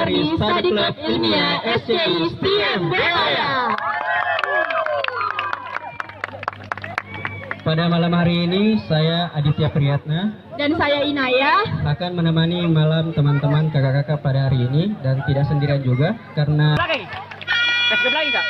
dari Stadiklub Ilmiah SCI STM Belaya. Pada malam hari ini saya Aditya Priyatna Dan saya Inaya akan menemani malam teman-teman kakak-kakak pada hari ini, dan tidak sendirian juga karena Lagi. Escape lagi Kak.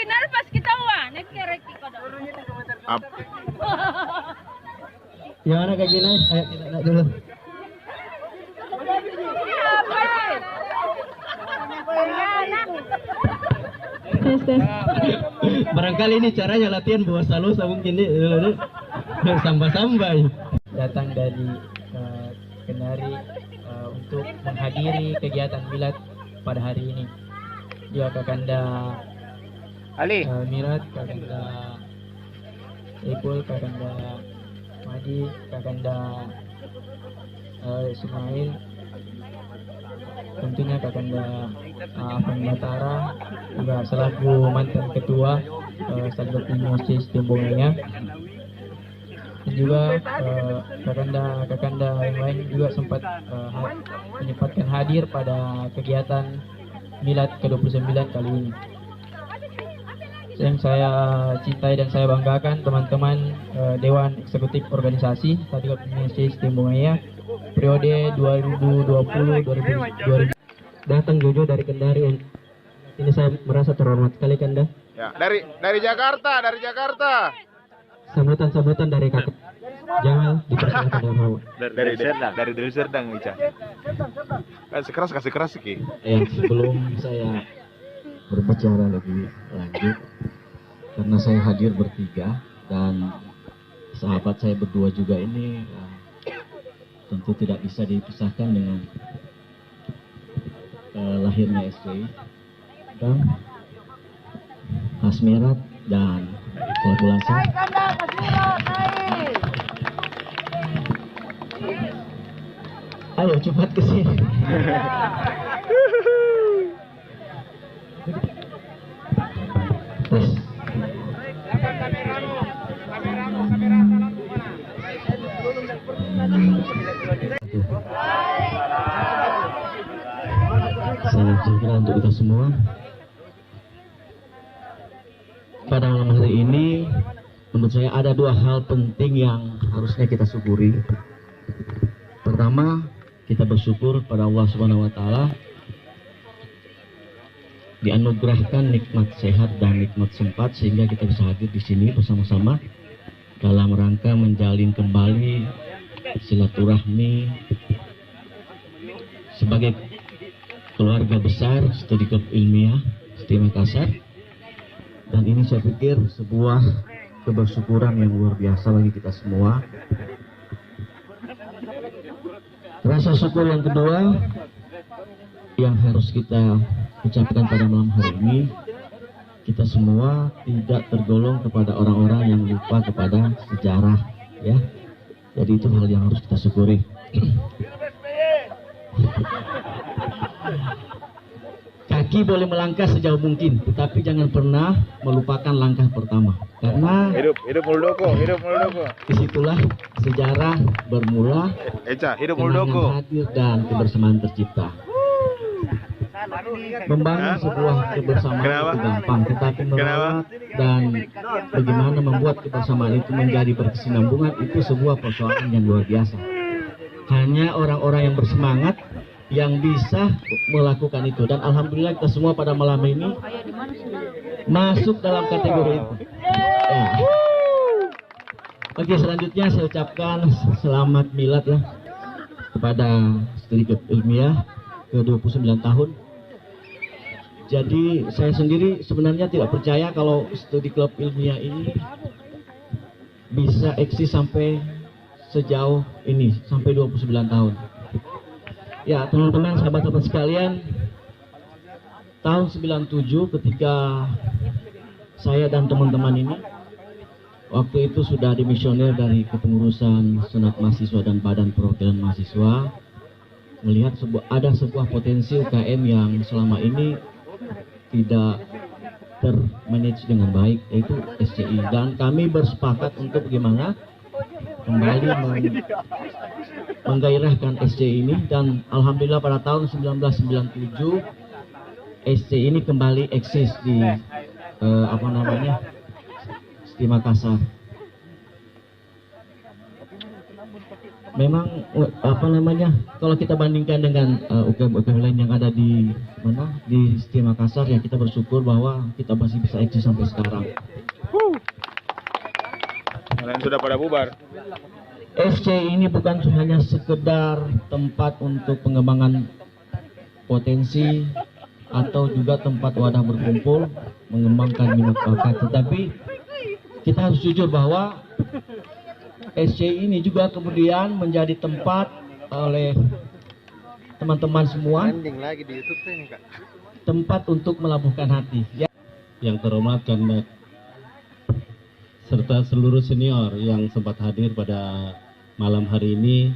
Nalpas kita wah, nagkerek ko daw. gimana Kak Gina? Ayo kita lihat dulu. Barangkali ini caranya latihan bawa salusa mungkin nih, sambai-sambai. Datang dari Kendari untuk menghadiri kegiatan milad pada hari ini. Dia Kakanda Ali. Mirat, Kakanda Ipul, Kakanda Madi, Kakanda Ismail, tentunya Kakanda Afan Batara, juga selaku mantan ketua Stadiklub Ilmiah STM Belaya, dan juga kakanda yang lain juga sempat menyempatkan hadir pada kegiatan milad ke-29 kali ini. Yang saya cintai dan saya banggakan teman-teman Dewan Eksekutif Organisasi Stadiklub Ilmiah STM Belaya periode 2020-2020. Datang Jojo dari Kendari. Ini saya merasa terhormat sekali Kanda. Ya, dari Jakarta. Sambutan dari kakak Jamal dipersilakan dengan hormat. Dari Deli Serdang Ica. Kasih keras Ki. Sebelum saya berbicara lebih lanjut, karena saya hadir bertiga dan sahabat saya berdua juga ini tentu tidak bisa dipisahkan dengan lahirnya SCI dan Hasmirat dan Kolaborasi. Ayo cepat ke sini. salam sejahtera untuk kita semua. Pada malam hari ini, menurut saya ada dua hal penting yang harusnya kita syukuri. Pertama, kita bersyukur pada Allah Subhanahu wa Ta'ala dianugerahkan nikmat sehat dan nikmat sempat sehingga kita bisa hadir di sini bersama-sama dalam rangka menjalin kembali silaturahmi sebagai keluarga besar Studi Klub Ilmiah STI Makassar. Dan ini saya pikir sebuah kebersyukuran yang luar biasa bagi kita semua. Rasa syukur yang kedua yang harus kita ucapkan pada malam hari ini, kita semua tidak tergolong kepada orang-orang yang lupa kepada sejarah, ya. Jadi itu hal yang harus kita syukuri. Kaki boleh melangkah sejauh mungkin, tetapi jangan pernah melupakan langkah pertama. Karena Hidup Muldoko, hidup Muldoko. disitulah sejarah bermula, Eca, hidup kenangan Muldoko. hadir dan kebersamaan tercipta. Membangun sebuah kebersamaan Kenapa? itu gampang, tetapi merawat dan bagaimana membuat kebersamaan itu menjadi berkesinambungan itu sebuah persoalan yang luar biasa. Hanya orang-orang yang bersemangat yang bisa melakukan itu, dan alhamdulillah kita semua pada malam ini masuk dalam kategori itu. Ya. Oke, selanjutnya saya ucapkan selamat milad ya kepada Studi Klub Ilmiah ke 29 tahun. Jadi saya sendiri sebenarnya tidak percaya kalau Studi Klub Ilmiah ini bisa eksis sampai sejauh ini, sampai 29 tahun. Ya teman-teman, sahabat-sahabat sekalian, tahun 97 ketika saya dan teman-teman ini waktu itu sudah dimisioner dari kepengurusan Senat Mahasiswa dan Badan Perwakilan Mahasiswa, melihat ada sebuah potensi UKM yang selama ini tidak termanage dengan baik, yaitu SCI, dan kami bersepakat untuk bagaimana kembali menggairahkan SCI ini, dan alhamdulillah pada tahun 1997 SCI ini kembali eksis di STI Makassar. Memang kalau kita bandingkan dengan UKM lain yang ada di STI Makassar, ya kita bersyukur bahwa kita masih bisa eksis sampai sekarang. Kalian sudah pada bubar. SCI ini bukan hanya sekedar tempat untuk pengembangan potensi atau juga tempat wadah berkumpul mengembangkan minat bakat, tetapi kita harus jujur bahwa SCI ini juga kemudian menjadi tempat oleh teman-teman semua, tempat untuk melabuhkan hati. Yang terhormat Kandat serta seluruh senior yang sempat hadir pada malam hari ini,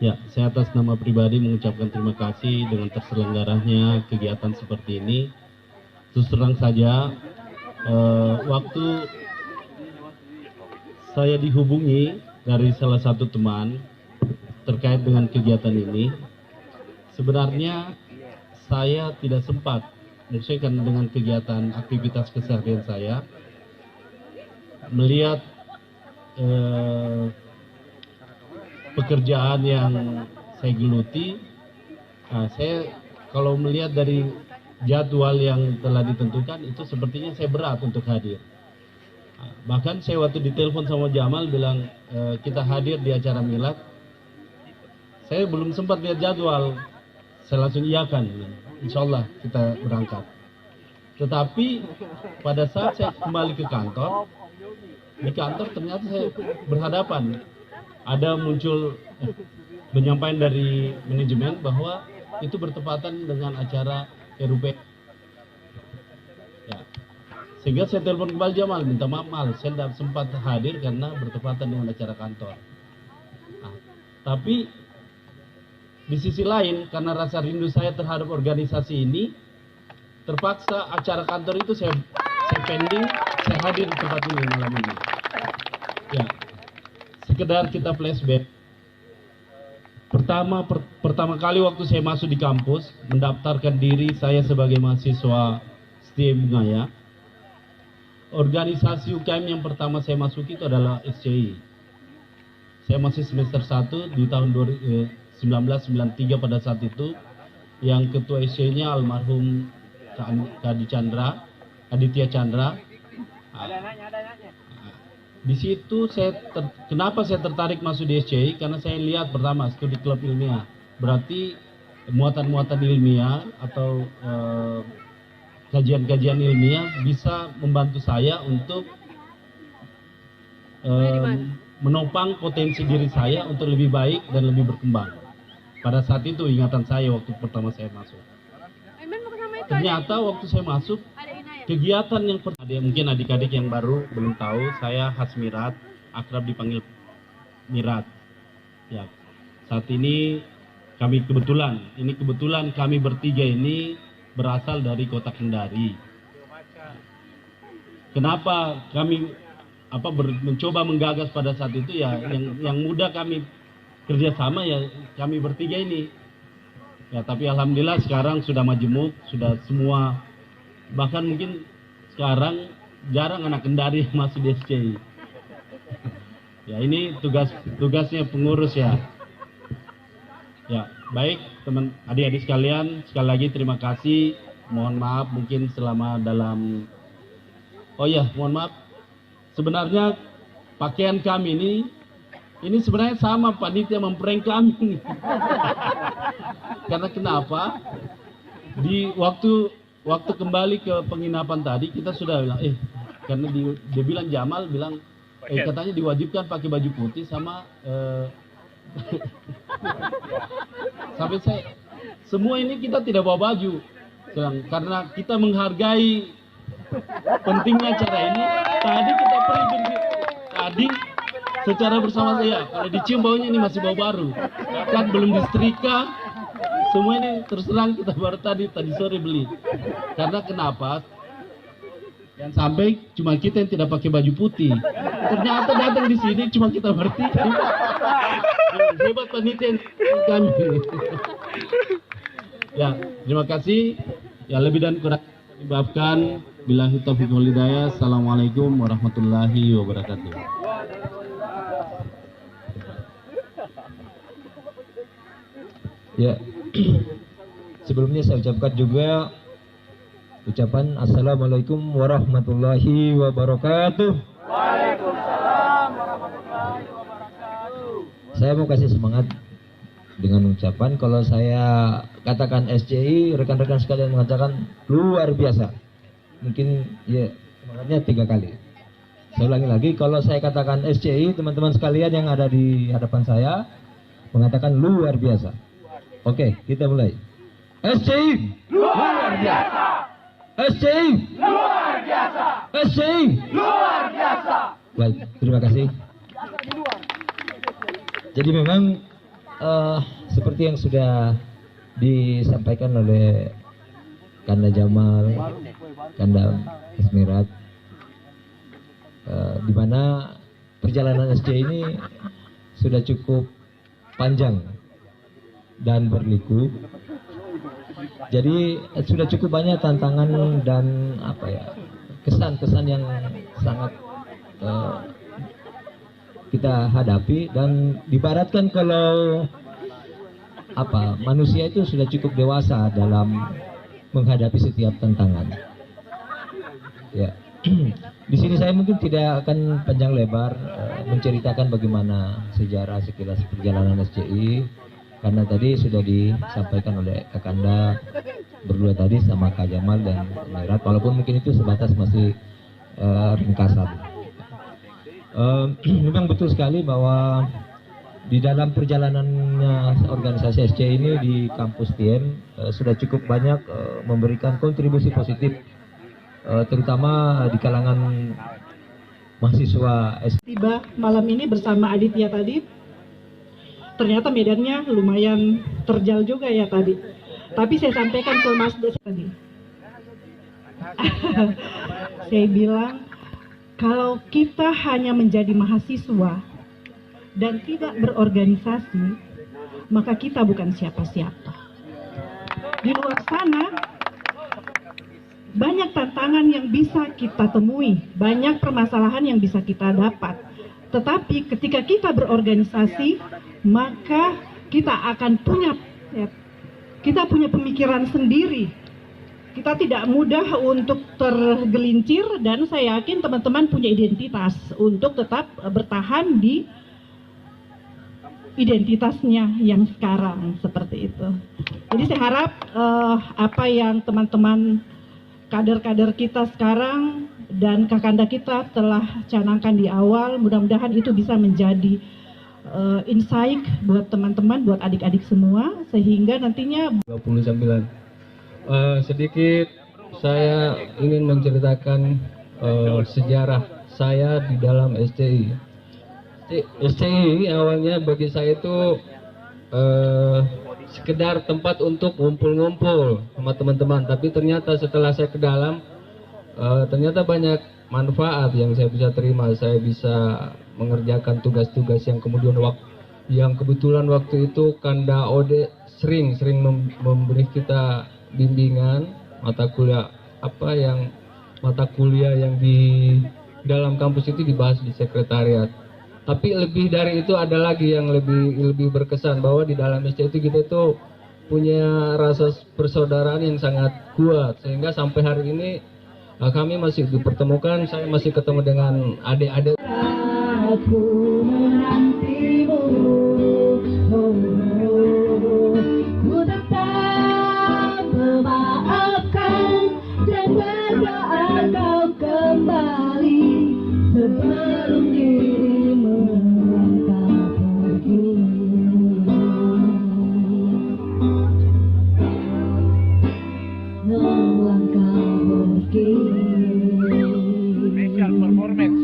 ya saya atas nama pribadi mengucapkan terima kasih dengan terselenggaranya kegiatan seperti ini. Terus terang saja, waktu saya dihubungi dari salah satu teman terkait dengan kegiatan ini, sebenarnya saya tidak sempat, maksudnya karena dengan kegiatan aktivitas keseharian saya, melihat pekerjaan yang saya geluti. Saya kalau melihat dari jadwal yang telah ditentukan itu sepertinya saya berat untuk hadir. Bahkan saya waktu ditelepon sama Jamal bilang kita hadir di acara milad, saya belum sempat lihat jadwal, saya langsung iyakan, insya Allah kita berangkat. Tetapi pada saat saya kembali ke kantor, di kantor ternyata saya berhadapan, ada muncul penyampaian dari manajemen bahwa itu bertepatan dengan acara RUP. Ya. Sehingga saya telepon kembali Jamal, minta maaf Mal, saya tidak sempat hadir karena bertepatan dengan acara kantor. Tapi di sisi lain, karena rasa rindu saya terhadap organisasi ini, terpaksa acara kantor itu saya pending, saya hadir di tempat ini malam ini. Ya, sekedar kita flashback. Pertama kali waktu saya masuk di kampus, mendaftarkan diri saya sebagai mahasiswa STIM Bungaya. Organisasi UKM yang pertama saya masuk itu adalah SCI. Saya masih semester 1 di tahun 1993 pada saat itu. Yang ketua SCI-nya almarhum Kak Aditya Chandra. Di situ kenapa saya tertarik masuk di SCI? Karena saya lihat pertama studi klub ilmiah. Berarti muatan-muatan ilmiah atau kajian-kajian ilmiah bisa membantu saya untuk menopang potensi diri saya untuk lebih baik dan lebih berkembang. Pada saat itu ingatan saya waktu pertama saya masuk. Ternyata waktu saya masuk, kegiatan yang pertama, mungkin adik-adik yang baru belum tahu, saya Hasmirat, akrab dipanggil Mirat. Ya, saat ini kebetulan kami bertiga ini berasal dari kota Kendari. Kenapa kami mencoba menggagas pada saat itu ya, yang mudah kami kerjasama ya kami bertiga ini. Ya, tapi alhamdulillah sekarang sudah majemuk, sudah semua, bahkan mungkin sekarang jarang anak Kendari yang masuk di SCI. Ya, ini tugasnya pengurus ya. Ya, baik teman adik-adik sekalian, sekali lagi terima kasih. Mohon maaf mungkin selama dalam mohon maaf. Sebenarnya pakaian kami ini sebenarnya sama panitia memprank kami. Karena kenapa? Di waktu kembali ke penginapan tadi kita sudah bilang karena dia bilang Jamal bilang katanya diwajibkan pakai baju putih sama sampai saya semua ini kita tidak bawa baju. Karena kita menghargai pentingnya acara ini, tadi kita pergi tadi secara bersama saya. Kalau dicium baunya ini masih bau baru, kan belum disetrika. Semua ini terserang kita baru tadi sore beli. Karena kenapa? Yang sampai cuma kita yang tidak pakai baju putih. Ternyata datang di sini cuma kita bertiga. Hebat panitia kami. Ya, terima kasih. Ya, lebih dan kurang dimaafkan. Billahi taufiq wal hidayah. Assalamualaikum warahmatullahi wabarakatuh. Ya, sebelumnya saya ucapkan juga ucapan Assalamualaikum warahmatullahi wabarakatuh. Waalaikumsalam warahmatullahi wabarakatuh. Saya mau kasih semangat dengan ucapan, kalau saya katakan SCI, rekan-rekan sekalian mengatakan luar biasa. Mungkin ya semangatnya 3 kali. Saya ulangi lagi, kalau saya katakan SCI, teman-teman sekalian yang ada di hadapan saya mengatakan luar biasa. Oke, kita mulai. SCI luar biasa. SCI luar biasa. SCI luar biasa. Baik, terima kasih. Jadi memang seperti yang sudah disampaikan oleh Kanda Jamal, Kanda Hasmirat, di mana perjalanan SCI ini sudah cukup panjang dan berliku. Jadi sudah cukup banyak tantangan dan kesan-kesan yang sangat kita hadapi, dan dibaratkan kalau manusia itu sudah cukup dewasa dalam menghadapi setiap tantangan. Ya. Di sini saya mungkin tidak akan panjang lebar menceritakan bagaimana sejarah sekilas perjalanan SCI, karena tadi sudah disampaikan oleh Kakanda berdua tadi sama Kak Jamal dan Mirat, walaupun mungkin itu sebatas masih ringkasan. Memang betul sekali bahwa di dalam perjalanannya organisasi SCI ini di kampus TIEM sudah cukup banyak memberikan kontribusi positif, terutama di kalangan mahasiswa SCI. Tiba malam ini bersama Aditya tadi. Ternyata medannya lumayan terjal juga ya tadi. Tapi saya sampaikan ke Mas Des tadi. Saya bilang, kalau kita hanya menjadi mahasiswa dan tidak berorganisasi, maka kita bukan siapa-siapa. Di luar sana, banyak tantangan yang bisa kita temui, banyak permasalahan yang bisa kita dapat. Tetapi ketika kita berorganisasi, maka kita akan punya pemikiran sendiri. Kita tidak mudah untuk tergelincir, dan saya yakin teman-teman punya identitas untuk tetap bertahan di identitasnya yang sekarang, seperti itu. Jadi saya harap apa yang teman-teman kader-kader kita sekarang dan kakanda kita telah canangkan di awal, mudah-mudahan itu bisa menjadi insight buat teman-teman, buat adik-adik semua, sehingga nantinya 29. Sedikit saya ingin menceritakan sejarah saya di dalam SCI. SCI awalnya bagi saya itu sekedar tempat untuk ngumpul-ngumpul sama teman-teman, tapi ternyata setelah saya ke dalam, ternyata banyak manfaat yang saya bisa terima. Saya bisa mengerjakan tugas-tugas yang kebetulan waktu itu Kanda Ode sering memberi kita bimbingan mata kuliah yang di dalam kampus itu dibahas di sekretariat. Tapi lebih dari itu ada lagi yang lebih berkesan, bahwa di dalam SC itu kita itu punya rasa persaudaraan yang sangat kuat, sehingga sampai hari ini kami masih dipertemukan. Saya masih ketemu dengan adik-adik. Aku menantimu, ku tetap memaafkan dan berdoa kau kembali sebelum dirimu melangkah pergi. Melangkah pergi. Special performance.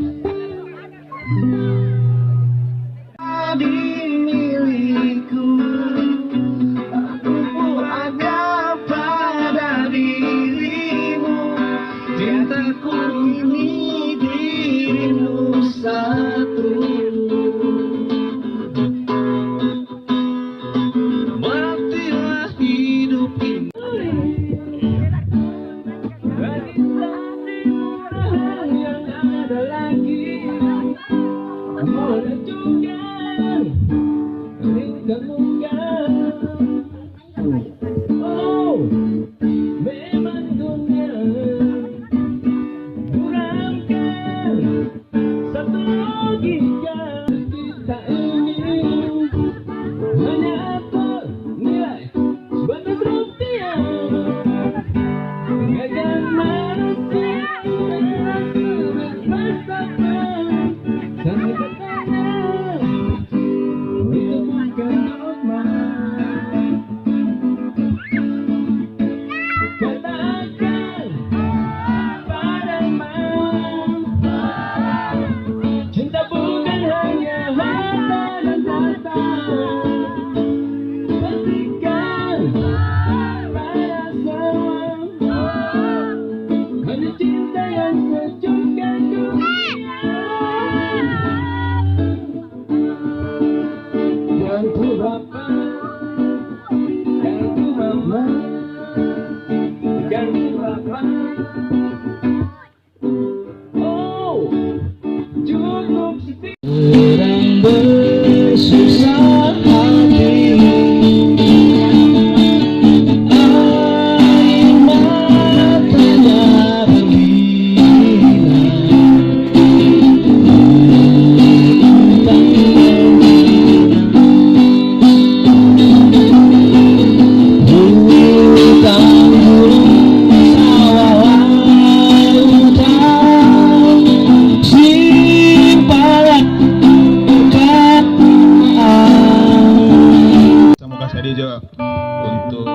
Untuk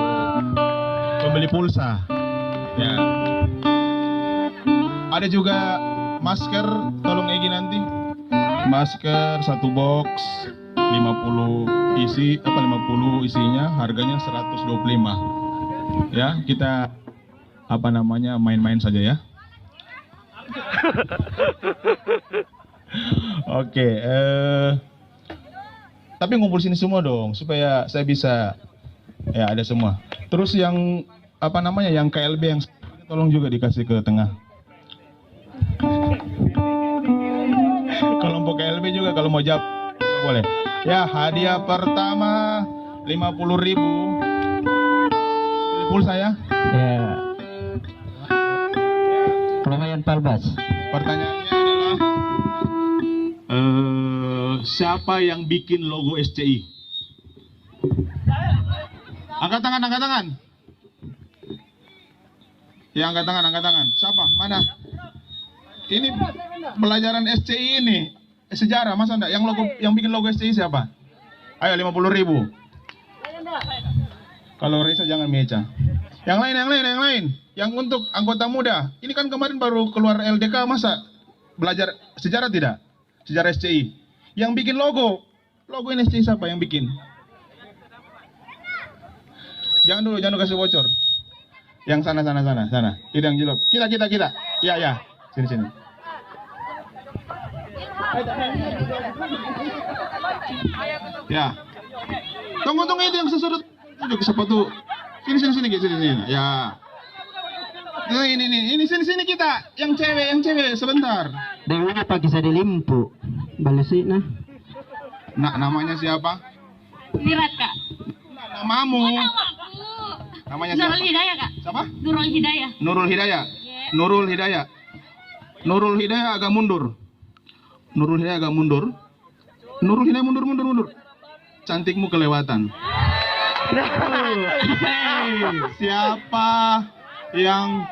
membeli pulsa ya. Ada juga masker, tolong Egi nanti. Masker 1 box 50 isinya, harganya 125. Ya, kita main-main saja ya. Oke, Tapi ngumpul sini semua dong supaya saya bisa ya ada semua. Terus yang apa namanya yang KLB yang tolong juga dikasih ke tengah. Kelompok KLB juga kalau mau jawab boleh. Ya, hadiah pertama 50.000. Pulsa ya. Ya. Lumayan palbas. Pertanyaannya adalah siapa yang bikin logo SCI? Angkat tangan, angkat tangan. Ya, angkat tangan, angkat tangan. Siapa? Mana? Ini pelajaran SCI ini sejarah, masa enggak? Yang bikin logo SCI siapa? Ayo 50.000. Kalau Reza jangan meca. Yang lain. Yang untuk anggota muda. Ini kan kemarin baru keluar LDK, masa belajar sejarah tidak? Sejarah SCI. Yang bikin logo ini SCI siapa yang bikin? Jangan dulu kasih bocor. Yang sana. Itu yang jawab. Kita. Ya. Sini. Ya. Tunggu itu yang sesurut. Duduk sepatu. Sini. Ya. Nah, ini sini kita. Yang cewek sebentar. Dewi pagi saya dilimpu. Balesi nah. Nah, namanya siapa? Mirat, Kak. Namamu. Namanya siapa? Nurul Hidayah, Kak. Siapa? Nurul Hidayah. Nurul Hidayah. Yeah. Nurul Hidayah agak mundur. Nurul Hidayah mundur. Cantikmu kelewatan. Siapa yang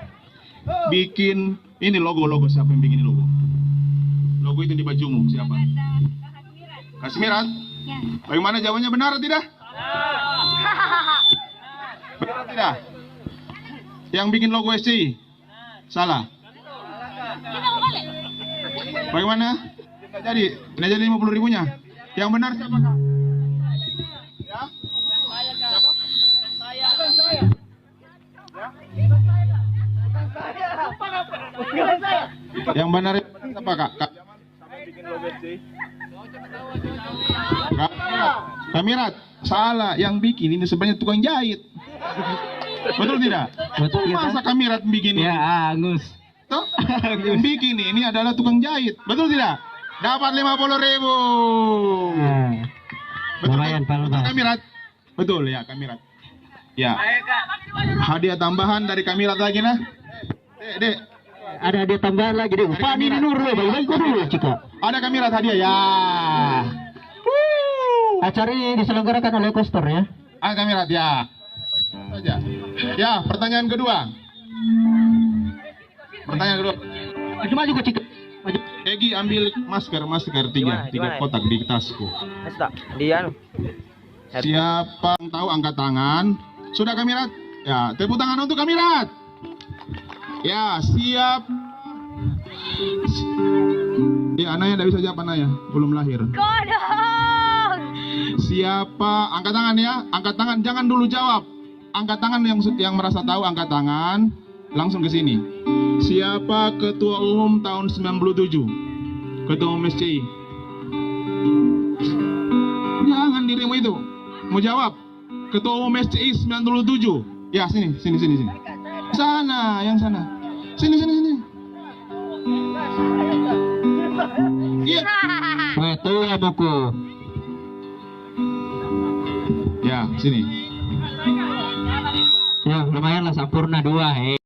bikin ini logo? Siapa yang bikin logo? Logo itu di bajumu siapa? Kasmirat? Ya. Bagaimana jawabannya, benar atau tidak? Benar atau tidak? Yang bikin logo SCI? Salah. Bagaimana? Tidak jadi 50.000-nya. Yang benar siapa? Ya? Yang benar siapa, Kak? Kamirat, salah. Yang bikin ini sebenarnya tukang jahit. Betul tidak? Betul kita. Masa Kamirat bikin ini? Ya, Angus. Tuh, yang bikin ini adalah tukang jahit. Betul tidak? Dapat 50.000. Lumayan palbas. Kamirat. Betul ya, Kamirat. Ya. Hadiah tambahan dari Kamirat lagi nah. Dek. Ada hadiah tambahan lagi deh. Upah ini Nurul, bagi dulu Cika. Ada Kamirat hadiah ya. Acara ini diselenggarakan oleh Koster ya. Ada Kamirat ya. Saja. Ya, pertanyaan kedua. Maju ke Cika. Egi ambil masker tiga kotak di tasku. Siapa yang tahu angkat tangan? Sudah Kamirat? Ya, tepuk tangan untuk Kamirat. Ya, siap. Ya, anaknya tidak bisa jawab anaknya, belum lahir. Kodong. Siapa? Angkat tangan ya, angkat tangan, jangan dulu jawab. Angkat tangan yang merasa tahu, angkat tangan, langsung ke sini. Siapa ketua umum tahun 97? Ketua umum SCI. Jangan dirimu itu. Mau jawab? Ketua umum SCI 97. Ya, sini. Sana, yang sana. Sini. Iya. Betul ya buku. Ya, sini. Ya, lumayan lah, sempurna 2.